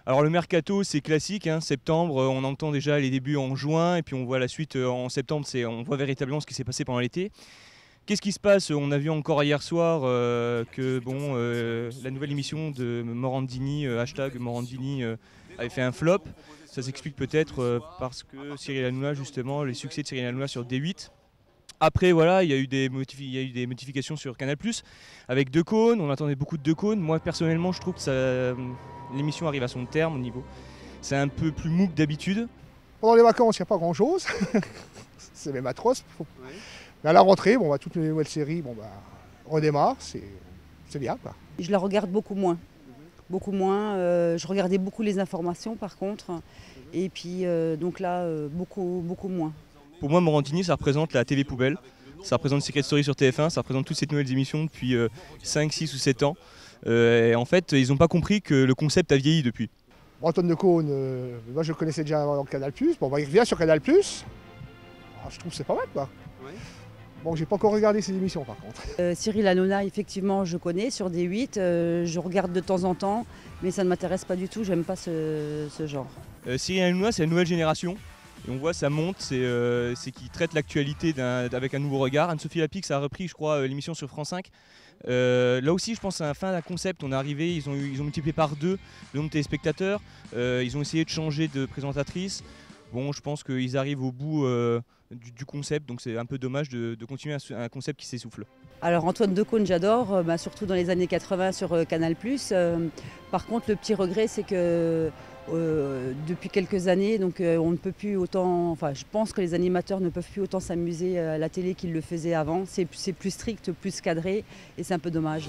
Alors le mercato, c'est classique, hein, septembre, on entend déjà les débuts en juin et puis on voit la suite en septembre, on voit véritablement ce qui s'est passé pendant l'été. Qu'est-ce qui se passe? On a vu encore hier soir que la nouvelle émission de Morandini, hashtag Morandini, avait fait un flop. Ça s'explique peut-être parce que Cyril Hanouna, justement, les succès de Cyril Hanouna sur D8. Après, voilà, il y a eu des modifications sur Canal+, avec Decaune, on attendait beaucoup de Decaune. Moi, personnellement, je trouve que l'émission arrive à son terme au niveau. C'est un peu plus mou que d'habitude. Pendant les vacances, il n'y a pas grand-chose. C'est même atroce. Mais à la rentrée, toutes les nouvelles séries redémarrent, c'est bien, quoi. Je la regarde beaucoup moins. Beaucoup moins. Je regardais beaucoup les informations par contre. Et puis donc là, beaucoup moins. Pour moi, Morandini, ça représente la TV poubelle. Ça représente Secret Story sur TF1, ça représente toutes ces nouvelles émissions depuis 5, 6 ou 7 ans. Et en fait, ils n'ont pas compris que le concept a vieilli depuis. Antoine Decaune, moi je le connaissais déjà dans Canal+. Il revient sur Canal+. Je trouve que c'est pas mal, quoi. Ouais. Bon, j'ai pas encore regardé ces émissions par contre. Cyril Hanouna, effectivement, je connais sur D8. Je regarde de temps en temps, mais ça ne m'intéresse pas du tout. J'aime pas ce genre. Cyril Hanouna, c'est la nouvelle génération. Et on voit ça monte, c'est qu'il traite l'actualité avec un nouveau regard. Anne-Sophie Lapix a repris, je crois, l'émission sur France 5. Là aussi, je pense à la fin d'un concept. On est arrivé, ils ont multiplié par 2 le nombre de téléspectateurs. Ils ont essayé de changer de présentatrice. Bon, je pense qu'ils arrivent au bout du concept, donc c'est un peu dommage de continuer un concept qui s'essouffle. Alors Antoine Decaune, j'adore, surtout dans les années 80 sur Canal+. Par contre, le petit regret, c'est que depuis quelques années, on ne peut plus autant. Enfin, je pense que les animateurs ne peuvent plus autant s'amuser à la télé qu'ils le faisaient avant. C'est plus strict, plus cadré, et c'est un peu dommage.